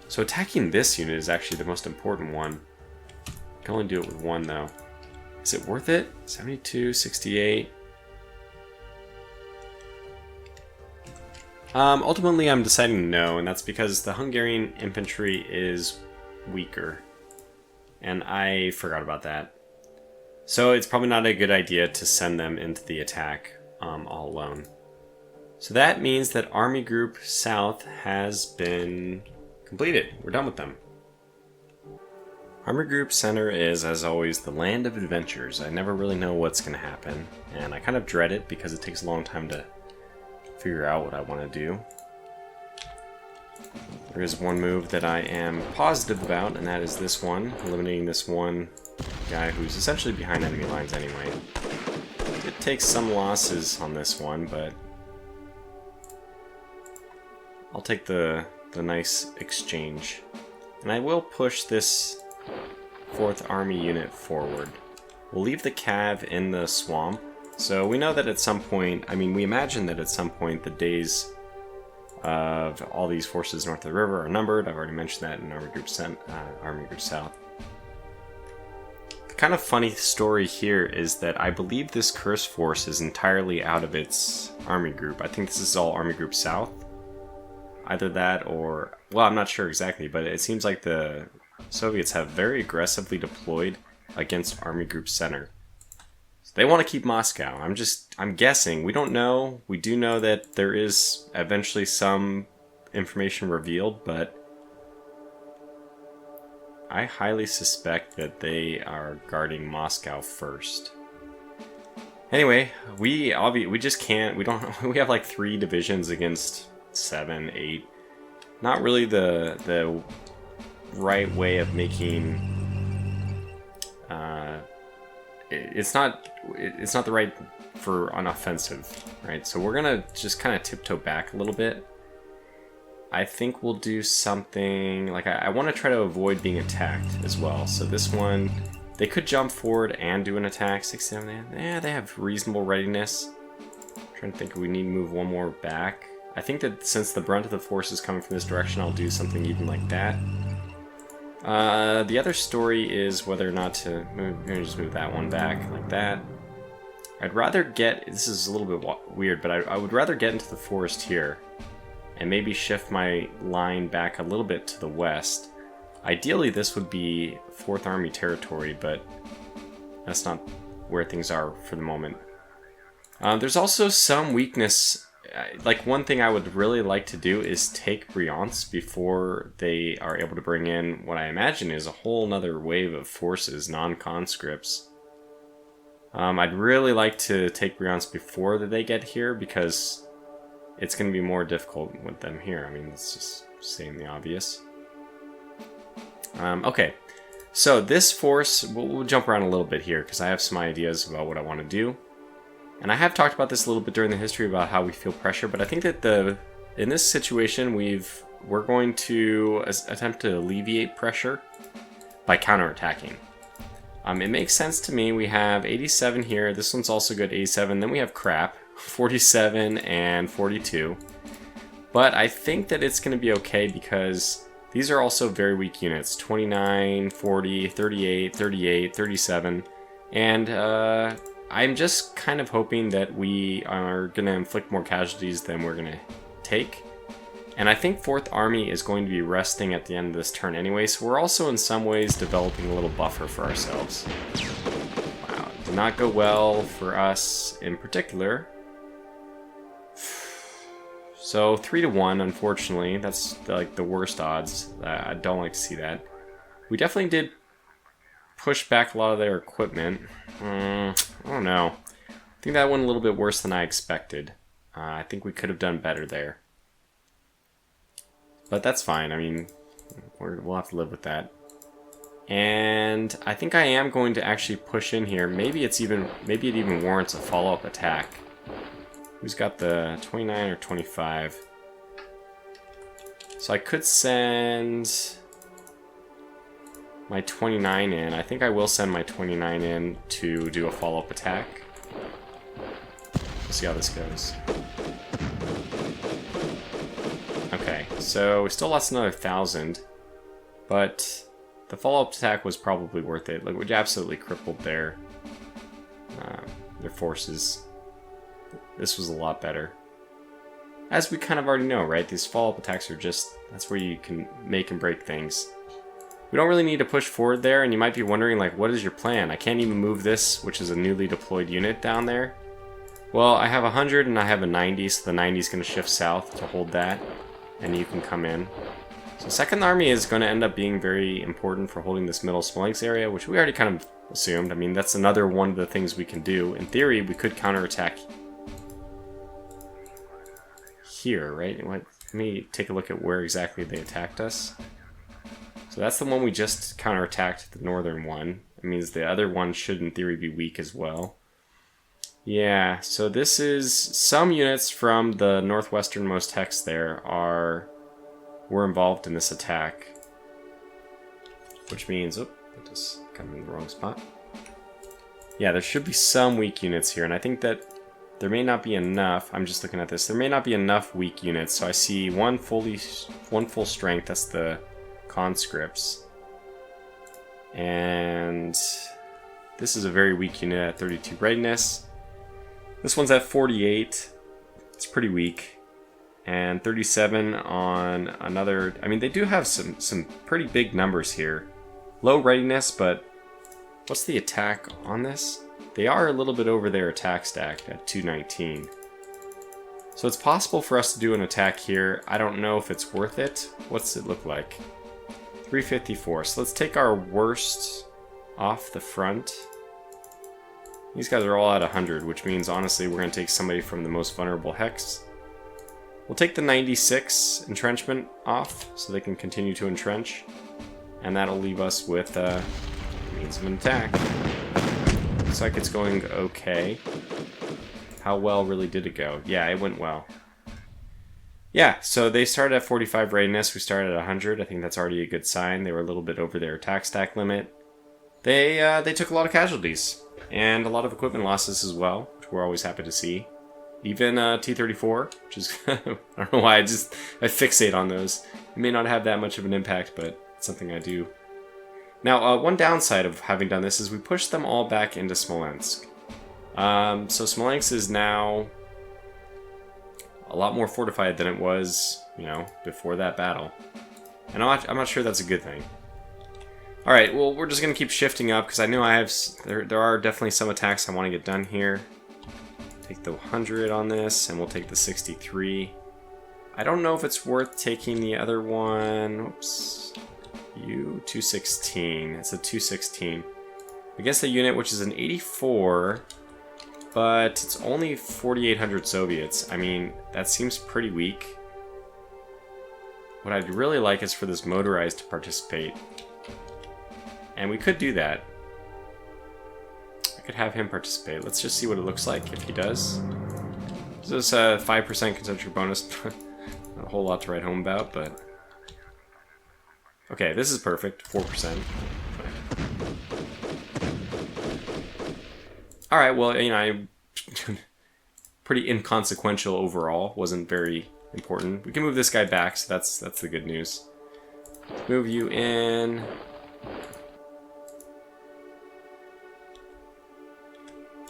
So attacking this unit is actually the most important one. I can only do it with one, though. Is it worth it? 72, 68... Ultimately, I'm deciding no, and that's because the Hungarian infantry is weaker. And I forgot about that. So it's probably not a good idea to send them into the attack all alone. So that means that Army Group South has been completed. We're done with them. Army Group Center is, as always, the land of adventures. I never really know what's going to happen, and I kind of dread it because it takes a long time to figure out what I want to do. There is one move that I am positive about, and that is this one, eliminating this one guy who's essentially behind enemy lines anyway. It takes some losses on this one, but I'll take the nice exchange. And I will push this 4th Army unit forward. We'll leave the cav in the swamp. So we know that at some point, we imagine that at some point the days of all these forces north of the river are numbered. I've already mentioned that in Army Group South. The kind of funny story here is that I believe this curse force is entirely out of its army group. I think this is all Army Group South. Either that or... Well, I'm not sure exactly, but it seems like the Soviets have very aggressively deployed against Army Group Center. They want to keep Moscow. I'm guessing. We don't know. We do know that there is eventually some information revealed, but I highly suspect that they are guarding Moscow first. Anyway, we just can't. We have like 3 divisions against 7, 8. Not really the right way of making. It's not the right for an offensive, right? So we're gonna just kind of tiptoe back a little bit. I think we'll do something like I want to try to avoid being attacked as well. So this one, they could jump forward and do an attack. 67, yeah, they have reasonable readiness. I'm trying to think if we need to move one more back. I think that since the brunt of the force is coming from this direction, I'll do something even like that. The other story is whether or not to just move that one back like that. I'd rather get, this is a little bit weird, but I would rather get into the forest here and maybe shift my line back a little bit to the west. Ideally, this would be 4th Army territory, but that's not where things are for the moment. There's also some weakness. Like, one thing I would really like to do is take Bryansk before they are able to bring in what I imagine is a whole nother wave of forces, non-conscripts. I'd really like to take Bryansk before they get here because it's going to be more difficult with them here. It's just saying the obvious. Okay, so this force, we'll jump around a little bit here because I have some ideas about what I want to do. And I have talked about this a little bit during the history about how we feel pressure, but I think that in this situation we've we're going to attempt to alleviate pressure by counterattacking. It makes sense to me. We have 87 here. This one's also good, 87. Then we have crap, 47 and 42. But I think that it's going to be okay because these are also very weak units. 29, 40, 38, 38, 37. And I'm just kind of hoping that we are going to inflict more casualties than we're going to take. And I think 4th Army is going to be resting at the end of this turn anyway, so we're also in some ways developing a little buffer for ourselves. Wow, it did not go well for us in particular. So 3-1, unfortunately. That's like the worst odds. I don't like to see that. We definitely did push back a lot of their equipment. I don't know. I think that went a little bit worse than I expected. I think we could have done better there. But that's fine. I mean, we'll have to live with that. And I think I am going to actually push in here. Maybe it even warrants a follow-up attack. Who's got the 29 or 25? So I could send my 29 in. I think I will send my 29 in to do a follow-up attack. We'll see how this goes. Okay, so we still lost another 1,000, but the follow-up attack was probably worth it. Like, we absolutely crippled their forces. This was a lot better. As we kind of already know, right? These follow-up attacks are just, that's where you can make and break things. We don't really need to push forward there, and you might be wondering, like, what is your plan? I can't even move this, which is a newly deployed unit down there. Well, I have 100 and I have a 90, so the 90 is going to shift south to hold that. And you can come in. So 2nd Army is going to end up being very important for holding this middle Smolensk area, which we already kind of assumed. I mean, that's another one of the things we can do. In theory, we could counterattack here, right? Let me take a look at where exactly they attacked us. So that's the one we just counterattacked, the northern one. It means the other one should, in theory, be weak as well. Yeah, so this is some units from the northwesternmost hex there were involved in this attack. Which means, I just got in the wrong spot. Yeah, there should be some weak units here, and I think that there may not be enough. I'm just looking at this. There may not be enough weak units, so I see one full strength, that's the conscripts. And this is a very weak unit at 32 readiness. This one's at 48. It's pretty weak. And 37 on another... I mean, they do have some pretty big numbers here. Low readiness, but what's the attack on this? They are a little bit over their attack stack at 219. So it's possible for us to do an attack here. I don't know if it's worth it. What's it look like? 354. So let's take our worst off the front. These guys are all at 100, which means, honestly, we're going to take somebody from the most vulnerable hex. We'll take the 96 entrenchment off, so they can continue to entrench. And that'll leave us with means of an attack. Looks like it's going okay. How well really did it go? Yeah, it went well. Yeah, so they started at 45 readiness. We started at 100. I think that's already a good sign. They were a little bit over their attack stack limit. They took a lot of casualties. And a lot of equipment losses as well, which we're always happy to see. Even T-34, which is, I don't know why, I fixate on those. It may not have that much of an impact, but it's something I do. Now, one downside of having done this is we pushed them all back into Smolensk. So Smolensk is now a lot more fortified than it was, before that battle. And I'm not sure that's a good thing. Alright, well, we're just going to keep shifting up, because I know there are definitely some attacks I want to get done here. Take the 100 on this, and we'll take the 63. I don't know if it's worth taking the other one. Oops. 216. It's a 216. Against the unit, which is an 84, but it's only 4,800 Soviets. I mean, that seems pretty weak. What I'd really like is for this motorized to participate. And we could do that. I could have him participate. Let's just see what it looks like if he does. This is a 5% concentric bonus. Not a whole lot to write home about, but Okay, this is perfect. 4%. Alright, well, you know, I... pretty inconsequential overall. Wasn't very important. We can move this guy back, so that's the good news. Move you in.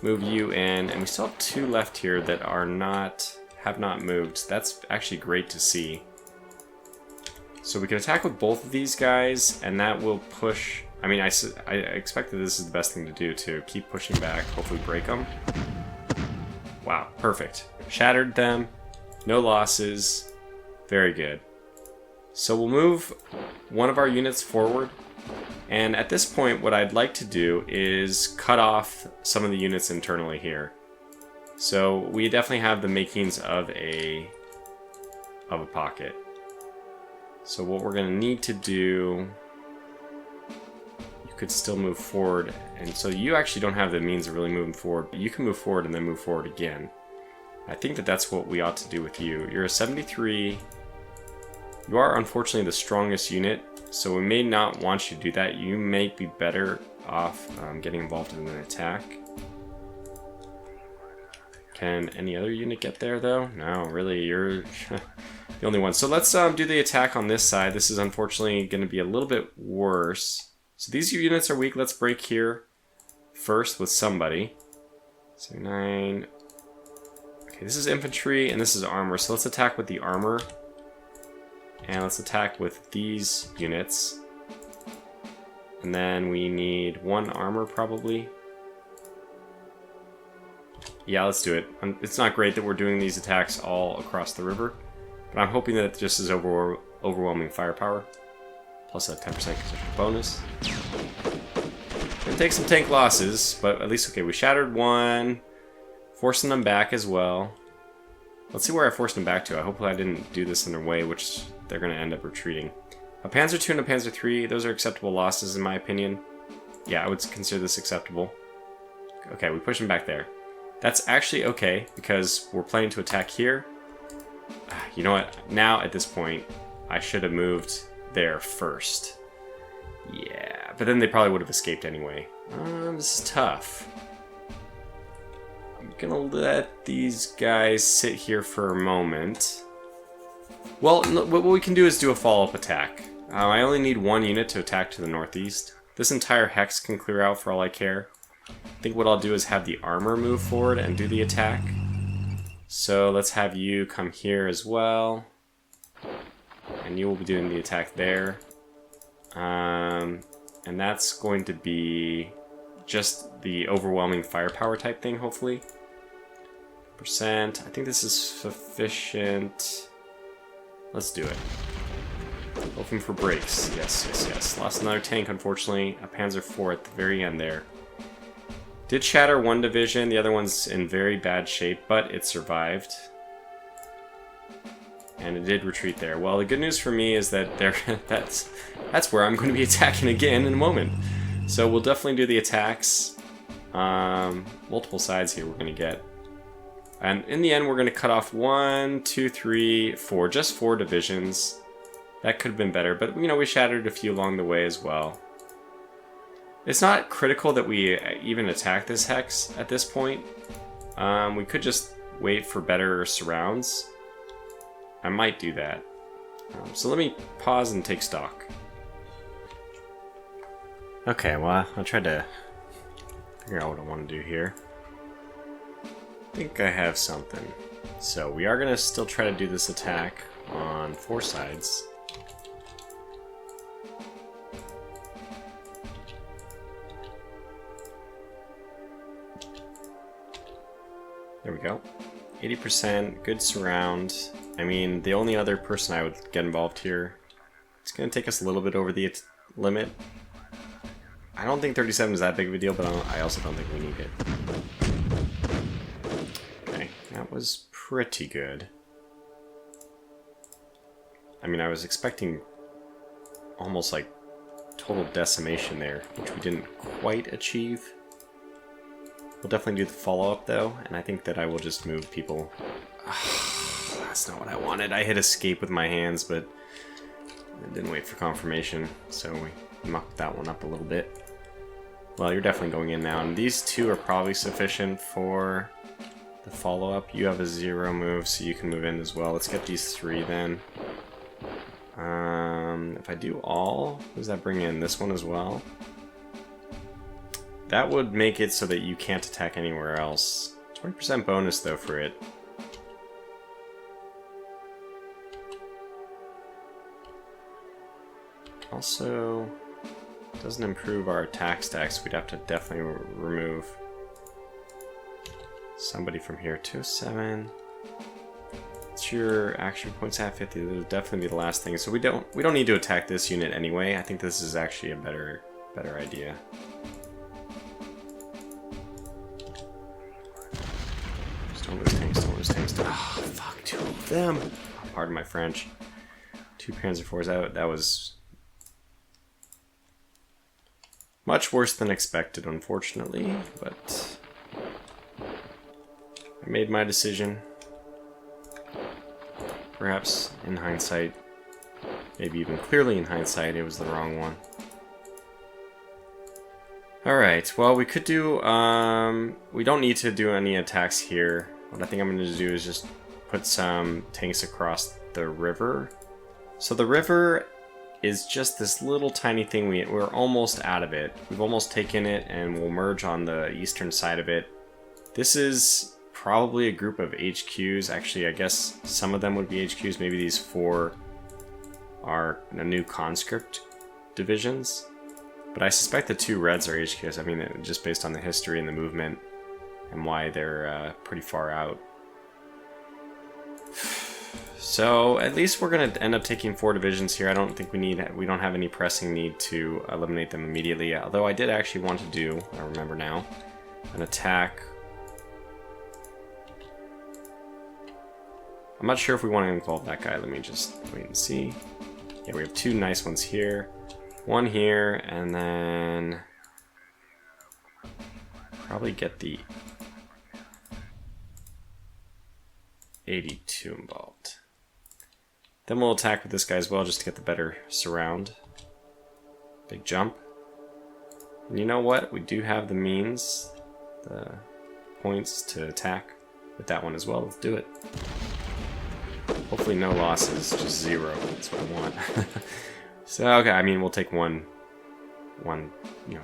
Move you in, and we still have 2 left here that are have not moved. That's actually great to see. So we can attack with both of these guys, and that will push. I mean, I expect that this is the best thing to do, to keep pushing back, hopefully break them. Wow, perfect. Shattered them, no losses, very good. So we'll move one of our units forward, and at this point what I'd like to do is cut off some of the units internally here. So we definitely have the makings of a pocket. So what we're going to need to do, you could still move forward, and so you actually don't have the means of really moving forward, but you can move forward and then move forward again. I think that that's what we ought to do with you. You're a 73. You are unfortunately the strongest unit, so we may not want you to do that. You may be better off getting involved in an attack. Can any other unit get there though? No, really, you're the only one. So let's do the attack on this side. This is unfortunately going to be a little bit worse. So these units are weak. Let's break here first with somebody. So 9. Okay, this is infantry and this is armor. So let's attack with the armor. And let's attack with these units. And then we need 1 armor probably. Yeah, let's do it. It's not great that we're doing these attacks all across the river, but I'm hoping that it just is overwhelming firepower. Plus a 10% concession bonus. Gonna take some tank losses, but at least, okay, we shattered 1. Forcing them back as well. Let's see where I forced them back to. Hopefully I didn't do this in their way, which they're going to end up retreating. A Panzer II and a Panzer III, those are acceptable losses in my opinion. Yeah, I would consider this acceptable. Okay, we push them back there. That's actually okay, because we're planning to attack here. You know what? Now, at this point, I should have moved there first. Yeah, but then they probably would have escaped anyway. This is tough. I'm gonna let these guys sit here for a moment. Well, what we can do is do a follow-up attack. I only need 1 unit to attack to the northeast. This entire hex can clear out for all I care. I think what I'll do is have the armor move forward and do the attack. So let's have you come here as well. And you will be doing the attack there. And that's going to be just the overwhelming firepower type thing, hopefully. Percent. I think this is sufficient. Let's do it. Hoping for breaks. Yes, yes, yes. Lost another tank, unfortunately. A Panzer IV at the very end there. Did shatter 1 division. The other one's in very bad shape, but it survived. And it did retreat there. Well, the good news for me is that that's where I'm going to be attacking again in a moment. So we'll definitely do the attacks. Multiple sides here we're going to get. And in the end, we're going to cut off 1, 2, 3, 4. Just 4 divisions. That could have been better, but you know, we shattered a few along the way as well. It's not critical that we even attack this hex at this point. We could just wait for better surrounds. I might do that. So let me pause and take stock. Okay, well, I'll try to figure out what I want to do here. I think I have something. So we are going to still try to do this attack on 4 sides. There we go. 80%, good surround. I mean, the only other person I would get involved here, it's going to take us a little bit over the limit. I don't think 37 is that big of a deal, but I also don't think we need it. Okay, that was pretty good. I mean, I was expecting almost like total decimation there, which we didn't quite achieve. We'll definitely do the follow-up though, and I think that I will just move people. That's not what I wanted. I hit escape with my hands, but I didn't wait for confirmation, so we mucked that one up a little bit. Well, you're definitely going in now, and these two are probably sufficient for the follow-up. You have a 0 move, so you can move in as well. Let's get these 3 then. If I do all, what does that bring in? This one as well? That would make it so that you can't attack anywhere else. 20% bonus though for it. Also, doesn't improve our attack stacks. We'd have to definitely remove somebody from here. 207. What's your action points at 50? This would definitely be the last thing. So we don't need to attack this unit anyway. I think this is actually a better idea. Just don't lose tanks, don't lose tanks. Oh, fuck, 2 of them. Pardon my French. 2 Panzer IVs out. That was much worse than expected, unfortunately, but I made my decision. Perhaps in hindsight, maybe even clearly in hindsight, it was the wrong one. Alright, well, we could do, we don't need to do any attacks here. What I think I'm going to do is just put some tanks across the river. So the river is just this little tiny thing. We're almost out of it. We've almost taken it, and we'll merge on the eastern side of it. This is probably a group of HQs. Actually, I guess some of them would be HQs. Maybe these 4 are the new conscript divisions. But I suspect the 2 reds are HQs. I mean, just based on the history and the movement and why they're pretty far out. So at least we're going to end up taking 4 divisions here. I don't think we don't have any pressing need to eliminate them immediately. Although I did actually want to do, I remember now, an attack. I'm not sure if we want to involve that guy. Let me just wait and see. Yeah, we have 2 nice ones here. 1 here, and then probably get the 82 involved. Then we'll attack with this guy as well, just to get the better surround. Big jump. And you know what? We do have the means, the points to attack with that one as well. Let's do it. Hopefully no losses, just 0. That's what I want. So, okay, I mean, we'll take one,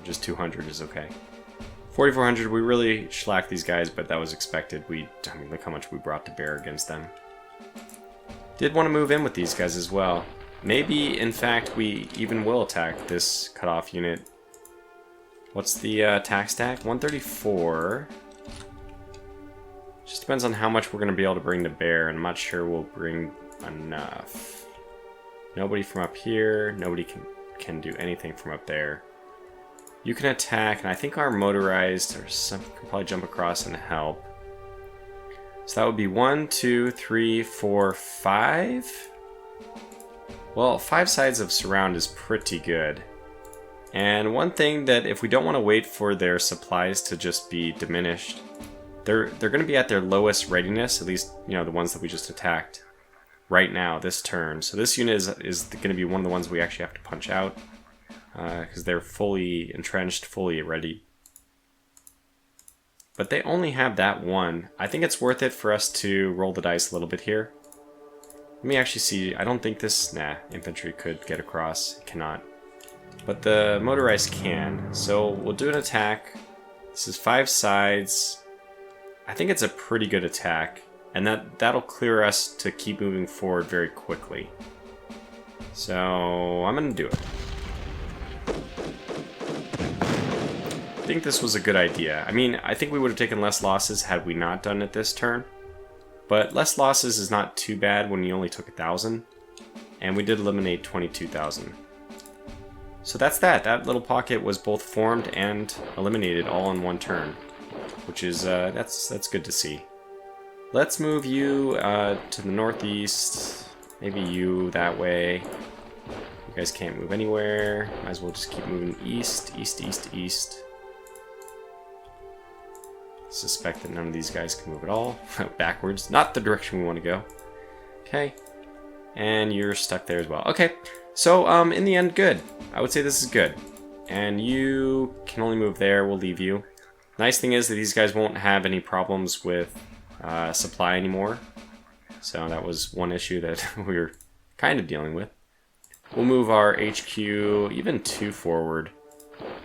just 200 is okay. 4,400, we really shellacked these guys, but that was expected. I mean, look how much we brought to bear against them. Did want to move in with these guys as well. Maybe, in fact, we even will attack this cutoff unit. What's the attack stack? 134. Just depends on how much we're going to be able to bring to bear, and I'm not sure we'll bring enough. Nobody from up here. Nobody can do anything from up there. You can attack, and I think our motorized or some can probably jump across and help. So that would be 1, 2, 3, 4, 5. Well, 5 sides of surround is pretty good. And one thing that if we don't want to wait for their supplies to just be diminished, they're going to be at their lowest readiness, at least, the ones that we just attacked right now, this turn. So this unit is going to be one of the ones we actually have to punch out because they're fully entrenched, fully ready. But they only have that one. I think it's worth it for us to roll the dice a little bit here. Let me actually see. I don't think this... Nah, infantry could get across. It cannot. But the motorized can. So we'll do an attack. This is 5 sides. I think it's a pretty good attack. And that'll clear us to keep moving forward very quickly. So I'm going to do it. I think this was a good idea. I mean, I think we would have taken less losses had we not done it this turn. But less losses is not too bad when you only took 1,000. And we did eliminate 22,000. So that's that. That little pocket was both formed and eliminated all in one turn. Which is, that's good to see. Let's move you to the northeast. Maybe you that way. You guys can't move anywhere. Might as well just keep moving east, east, east, east. Suspect that none of these guys can move at all. Backwards. Not the direction we want to go. Okay. And you're stuck there as well. Okay, so in the end, good. I would say this is good. And you can only move there. We'll leave you. Nice thing is that these guys won't have any problems with supply anymore. So that was one issue that we were kind of dealing with. We'll move our HQ even 2 forward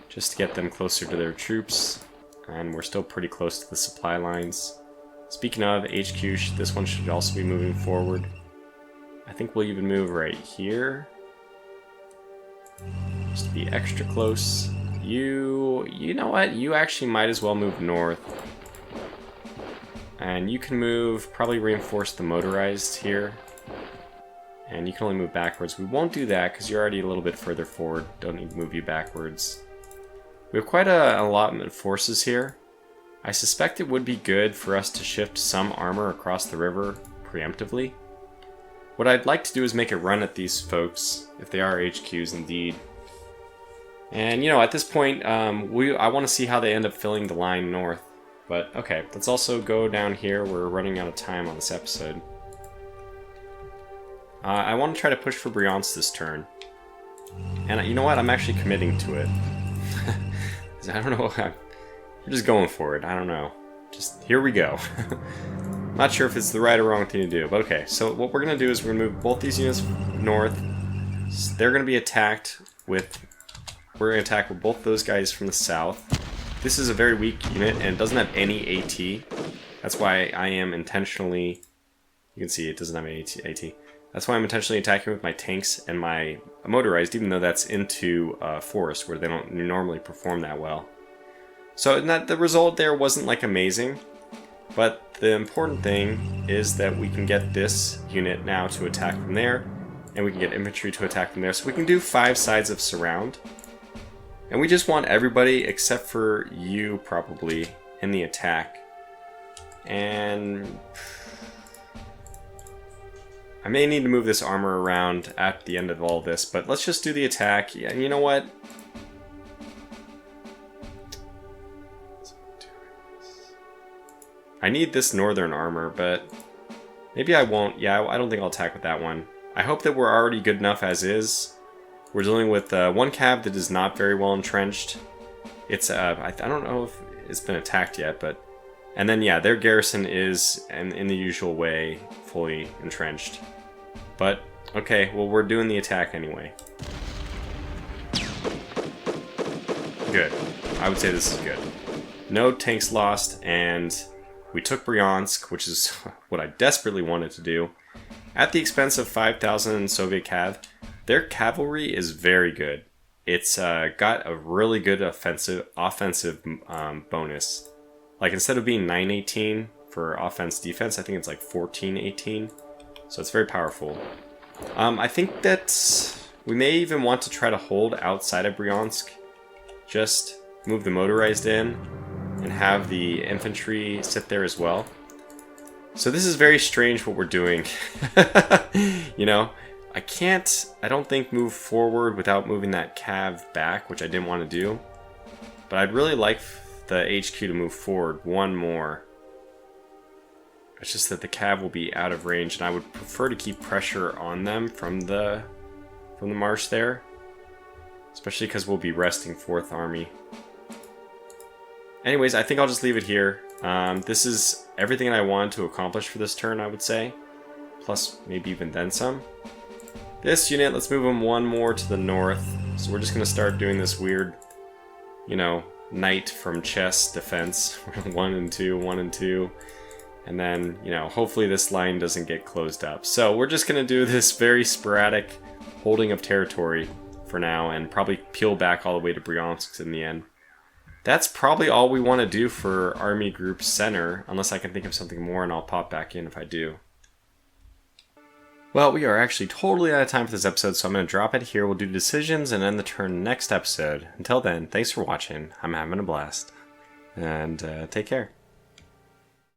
just to get them closer to their troops. And we're still pretty close to the supply lines. Speaking of HQ, this one should also be moving forward. I think we'll even move right here. Just to be extra close. You know what? You actually might as well move north. And you can move, probably reinforce the motorized here. And you can only move backwards. We won't do that because you're already a little bit further forward. Don't need to move you backwards. We have quite a allotment of forces here. I suspect it would be good for us to shift some armor across the river preemptively. What I'd like to do is make a run at these folks, if they are HQs indeed. And, you know, at this point, I want to see how they end up filling the line north. But, okay, let's also go down here. We're running out of time on this episode. I want to try to push for Bryansk this turn. And you know what? I'm actually committing to it. I don't know. I'm just going for it. I don't know. Just, here we go. Not sure if it's the right or wrong thing to do. But okay, so what we're going to do is we're going to move both these units north. They're going to be attacked with... We're going to attack with both those guys from the south. This is a very weak unit, and it doesn't have any AT. That's why I am intentionally... You can see it doesn't have any AT. That's why I'm intentionally attacking with my tanks and my motorized, even though that's into forest, where they don't normally perform that well. So the result there wasn't like amazing, but the important thing is that we can get this unit now to attack from there, and we can get infantry to attack from there. So we can do 5 sides of surround. And we just want everybody except for you probably in the attack. And I may need to move this armor around at the end of all this, but let's just do the attack. Yeah, and you know what? I need this northern armor, but maybe I won't. Yeah, I don't think I'll attack with that one. I hope that we're already good enough as is. We're dealing with one cav that is not very well entrenched. It's I don't know if it's been attacked yet, but... And then, yeah, their garrison is, in the usual way, fully entrenched. But, okay, well, we're doing the attack anyway. Good. I would say this is good. No tanks lost, and we took Bryansk, which is what I desperately wanted to do, at the expense of 5,000 Soviet cav. Their cavalry is very good. It's got a really good offensive bonus. Like, instead of being 918 for offense-defense, I think it's like 1418. So it's very powerful. I think that we may even want to try to hold outside of Bryansk. Just move the motorized in and have the infantry sit there as well. So this is very strange what we're doing. You know? I don't think move forward without moving that cav back, which I didn't want to do. But I'd really like the HQ to move forward one more. It's just that the cav will be out of range, and I would prefer to keep pressure on them from the marsh there. Especially because we'll be resting 4th Army. Anyways, I think I'll just leave it here. This is everything I wanted to accomplish for this turn, I would say. Plus, maybe even then some. This unit, let's move them one more to the north. So we're just going to start doing this weird, you know, knight from chess defense. 1 and 2, 1 and 2. And then, you know, hopefully this line doesn't get closed up. So we're just going to do this very sporadic holding of territory for now, and probably peel back all the way to Bryansk in the end. That's probably all we want to do for Army Group Center, unless I can think of something more, and I'll pop back in if I do. Well, we are actually totally out of time for this episode, so I'm going to drop it here. We'll do decisions and end the turn next episode. Until then, thanks for watching. I'm having a blast. And take care.